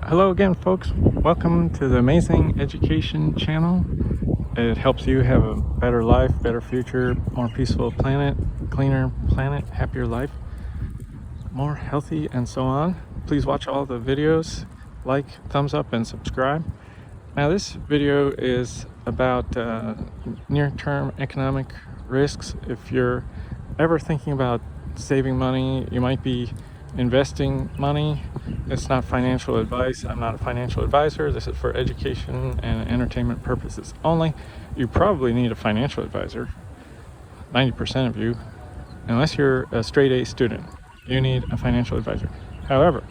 Hello again, folks. Welcome to the Amazing Education channel. It helps you have a better life, better future, more peaceful planet, cleaner planet, happier life, more healthy, and so on. Please watch all the videos, like, thumbs up, and subscribe. Now this video is about near-term economic risks. If you're ever thinking about saving money, you might be investing money. It's not financial advice. I'm not a financial advisor. This is for education and entertainment purposes only. You probably need a financial advisor. 90% of you, unless you're a straight A student, you need a financial advisor. However,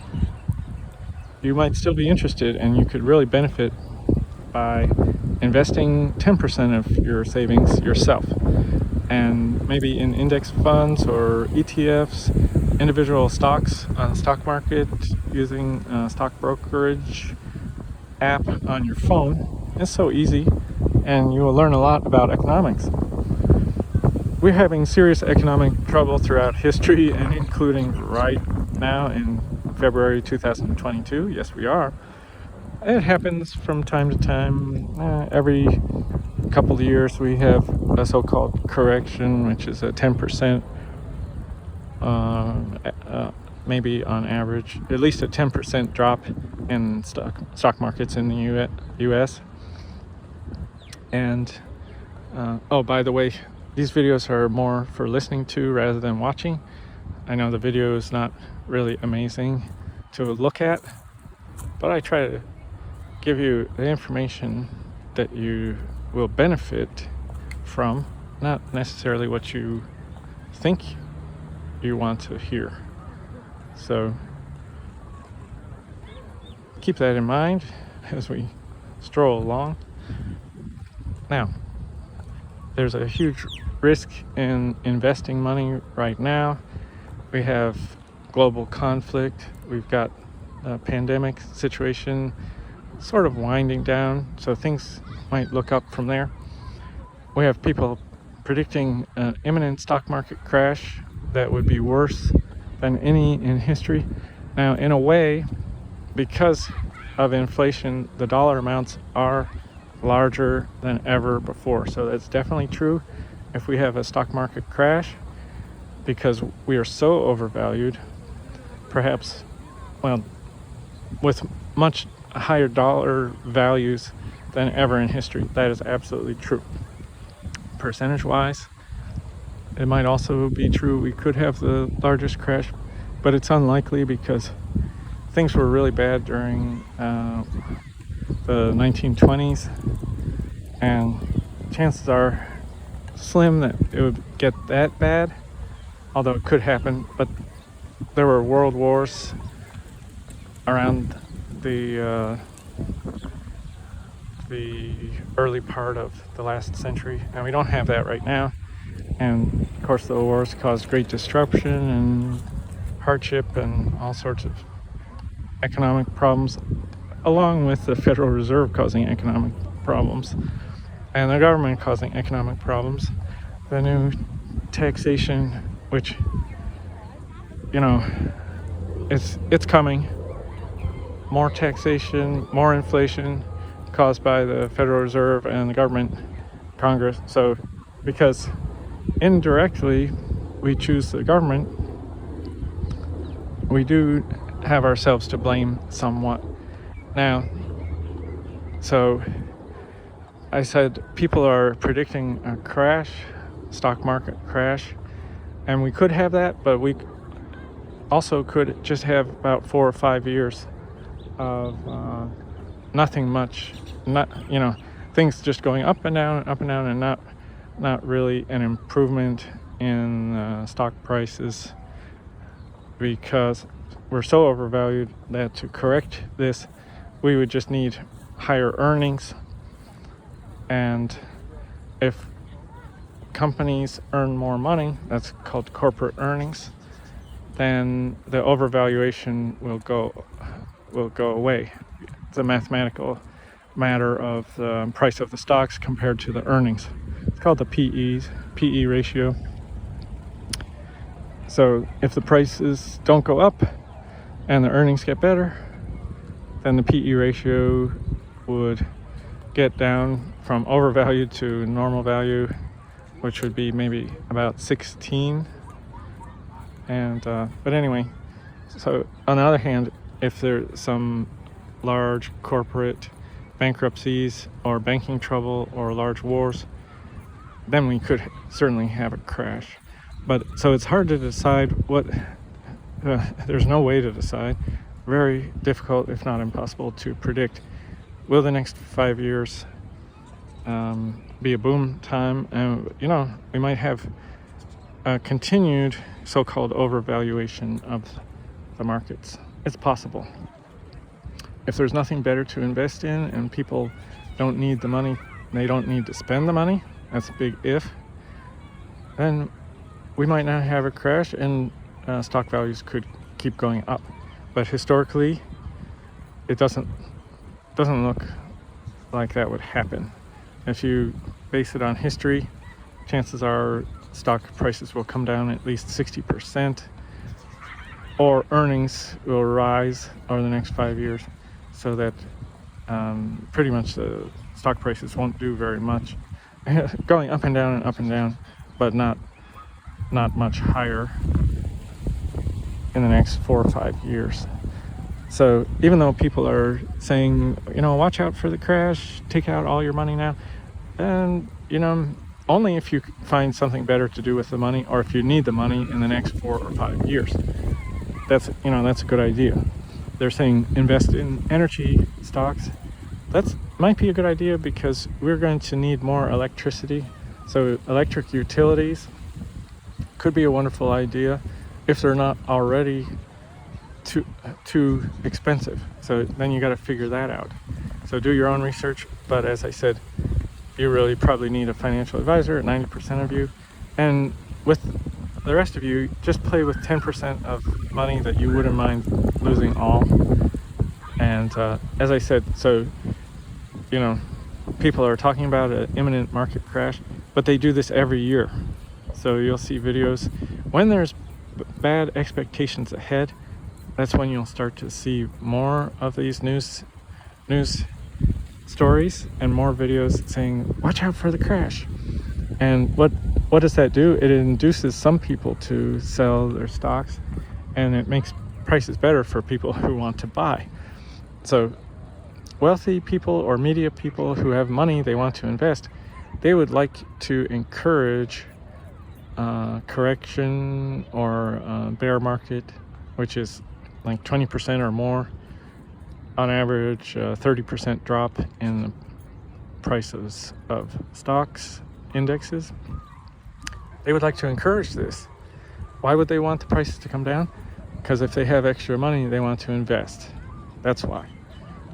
you might still be interested and you could really benefit by investing 10% of your savings yourself, and maybe in index funds or ETFs, individual stocks on the stock market, using a stock brokerage app on your phone. It's so easy, and you will learn a lot about economics. We're having serious economic trouble throughout history, and including right now in February 2022. Yes, we are. It happens from time to time. Every couple of years we have a so-called correction, which is a 10%, maybe on average, at least a 10% drop in stock markets in the US. And oh, by the way, these videos are more for listening to rather than watching. I know the video is not really amazing to look at, but I try to give you the information that you will benefit from, not necessarily what you think you want to hear. So keep that in mind as we stroll along. Now, there's a huge risk in investing money right now. We have global conflict. We've got a pandemic situation sort of winding down, so things might look up from there. We have people predicting an imminent stock market crash that would be worse than any in history. Now, in a way, because of inflation, the dollar amounts are larger than ever before. So that's definitely true if we have a stock market crash, because we are so overvalued, perhaps, well, with much higher dollar values than ever in history. That is absolutely true. Percentage-wise, it might also be true we could have the largest crash, but it's unlikely because things were really bad during the 1920s, and chances are slim that it would get that bad, although it could happen. But there were world wars around the early part of the last century, and we don't have that right now. And of course the wars caused great disruption and hardship and all sorts of economic problems, along with the Federal Reserve causing economic problems and the government causing economic problems. The new taxation, which, you know, it's coming. More taxation, more inflation caused by the Federal Reserve and the government, Congress. So because indirectly we choose the government, we do have ourselves to blame somewhat. Now, so I said people are predicting a crash, stock market crash, and we could have that, but we also could just have about 4 or 5 years of nothing much, things just going up and down and not really an improvement in stock prices, because we're so overvalued that to correct this we would just need higher earnings. And if companies earn more money, that's called corporate earnings, then the overvaluation will go away. It's a mathematical matter of the price of the stocks compared to the earnings. It's called the PE ratio. So if the prices don't go up and the earnings get better, then the PE ratio would get down from overvalued to normal value, which would be maybe about 16. And but anyway, so on the other hand, if there's some large corporate bankruptcies or banking trouble or large wars, then we could certainly have a crash. But so it's hard to decide what there's no way to decide. Very difficult, if not impossible, to predict. Will the next 5 years be a boom time? And we might have a continued so-called overvaluation of the markets. It's possible. If there's nothing better to invest in and people don't need the money, they don't need to spend the money, that's a big if, then we might not have a crash and stock values could keep going up. But historically, it doesn't look like that would happen. If you base it on history, chances are stock prices will come down at least 60%, or earnings will rise over the next 5 years, so that pretty much the stock prices won't do very much, going up and down, but not much higher in the next 4 or 5 years. So even though people are saying, watch out for the crash, take out all your money now, and only if you find something better to do with the money, or if you need the money in the next 4 or 5 years, that's a good idea. They're saying invest in energy stocks. That might be a good idea because we're going to need more electricity. So electric utilities could be a wonderful idea if they're not already too expensive. So then you got to figure that out. So do your own research. But as I said, you really probably need a financial advisor, 90% of you. And with the rest of you, just play with 10% of money that you wouldn't mind losing all. And as I said, so, people are talking about an imminent market crash, but they do this every year. So you'll see videos. When there's bad expectations ahead, that's when you'll start to see more of these news stories and more videos saying, watch out for the crash. And what does that do? It induces some people to sell their stocks, and it makes prices better for people who want to buy. So wealthy people or media people who have money they want to invest, they would like to encourage correction or bear market, which is like 20% or more, on average 30% drop in the prices of stocks indexes. They would like to encourage this. Why would they want the prices to come down? Because if they have extra money, they want to invest. That's why.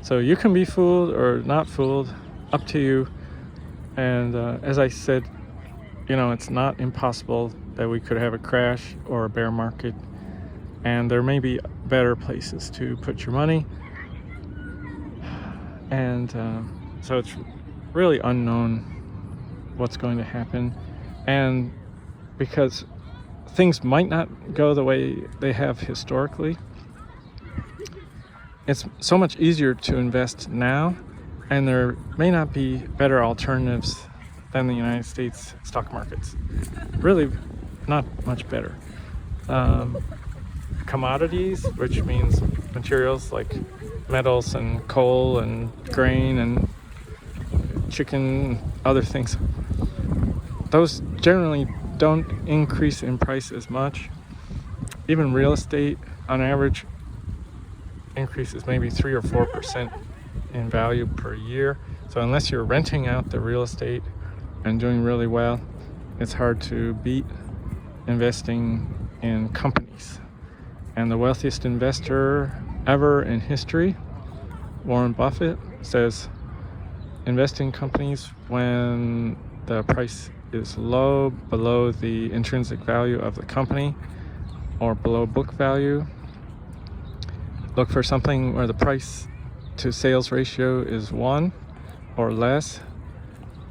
So you can be fooled or not fooled, up to you. And as I said, it's not impossible that we could have a crash or a bear market, and there may be better places to put your money. And so it's really unknown what's going to happen. And because things might not go the way they have historically, it's so much easier to invest now, and there may not be better alternatives than the United States stock markets. Really not much better. Commodities, which means materials like metals and coal and grain and chicken, other things, those generally don't increase in price as much. Even real estate on average increases maybe 3 or 4% in value per year. So unless you're renting out the real estate and doing really well, it's hard to beat investing in companies. And the wealthiest investor ever in history, Warren Buffett, says invest in companies when the price is low, below the intrinsic value of the company, or below book value. Look for something where the price to sales ratio is 1 or less.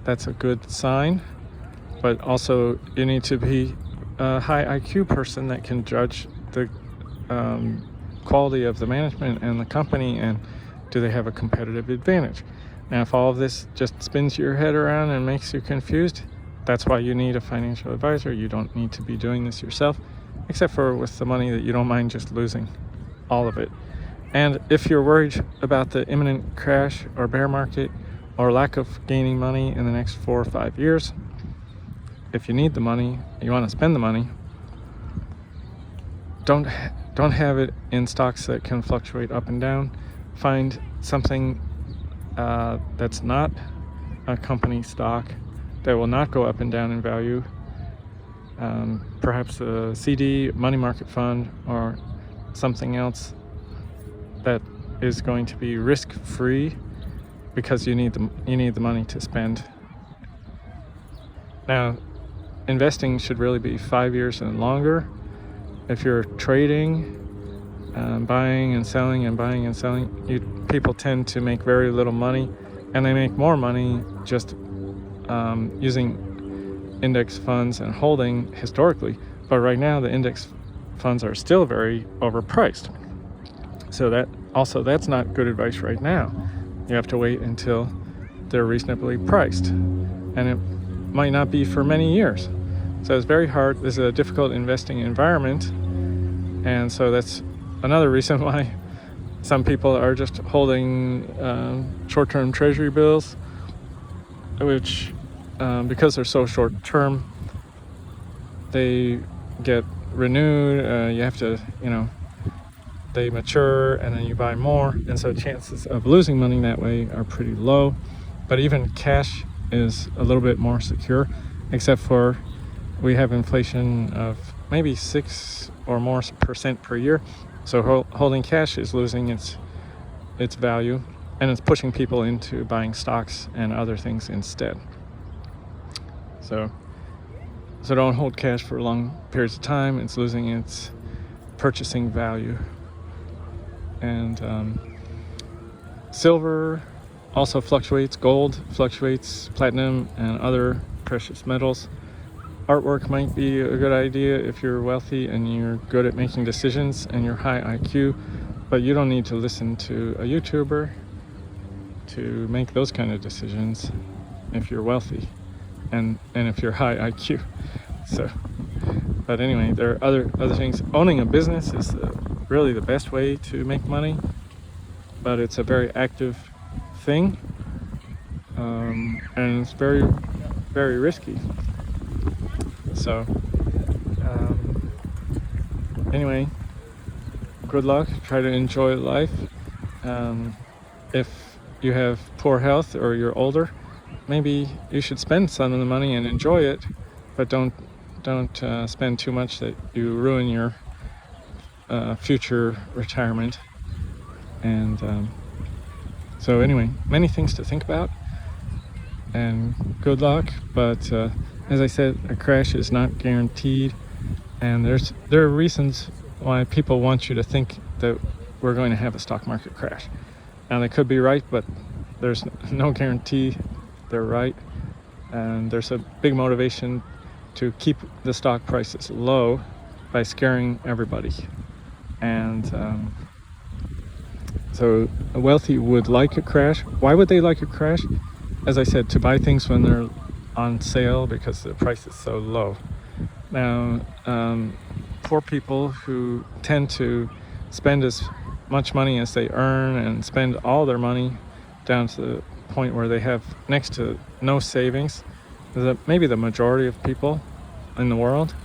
That's a good sign. But also you need to be a high IQ person that can judge the quality of the management and the company and do they have a competitive advantage? Now, if all of this just spins your head around and makes you confused, that's why you need a financial advisor. You don't need to be doing this yourself, except for with the money that you don't mind just losing all of it. And if you're worried about the imminent crash or bear market or lack of gaining money in the next 4 or 5 years, if you need the money, you want to spend the money, don't have it in stocks that can fluctuate up and down. Find something that's not a company stock that will not go up and down in value. Perhaps a CD, money market fund, or something else that is going to be risk-free, because you need the money to spend. Now, investing should really be 5 years and longer. If you're trading, buying and selling and buying and selling, people tend to make very little money, and they make more money just using index funds and holding historically. But right now, the index funds are still very overpriced. So that's not good advice right now. You have to wait until they're reasonably priced, and it might not be for many years. So it's very hard. This is a difficult investing environment, and so that's another reason why some people are just holding short-term treasury bills, which because they're so short-term, they get renewed. You have to, they mature, and then you buy more, and so chances of losing money that way are pretty low. But even cash is a little bit more secure, except for we have inflation of maybe 6 or more % per year. So holding cash is losing its value, and it's pushing people into buying stocks and other things instead. So don't hold cash for long periods of time. It's losing its purchasing value. And silver also fluctuates, gold fluctuates, platinum and other precious metals. Artwork might be a good idea if you're wealthy and you're good at making decisions and you're high IQ, but you don't need to listen to a YouTuber to make those kind of decisions if you're wealthy and if you're high IQ. So, but anyway, there are other things. Owning a business is really the best way to make money, but it's a very active thing, and it's very, very risky. So anyway, good luck. Try to enjoy life. If you have poor health or you're older, maybe you should spend some of the money and enjoy it, but don't spend too much that you ruin your future retirement. And so anyway, many things to think about, and good luck. But as I said, a crash is not guaranteed, and there are reasons why people want you to think that we're going to have a stock market crash. Now, they could be right, but there's no guarantee they're right, and there's a big motivation to keep the stock prices low by scaring everybody. And so a wealthy would like a crash. Why would they like a crash? As I said, to buy things when they're on sale because the price is so low. Now, poor people who tend to spend as much money as they earn and spend all their money down to the point where they have next to no savings, maybe the majority of people in the world.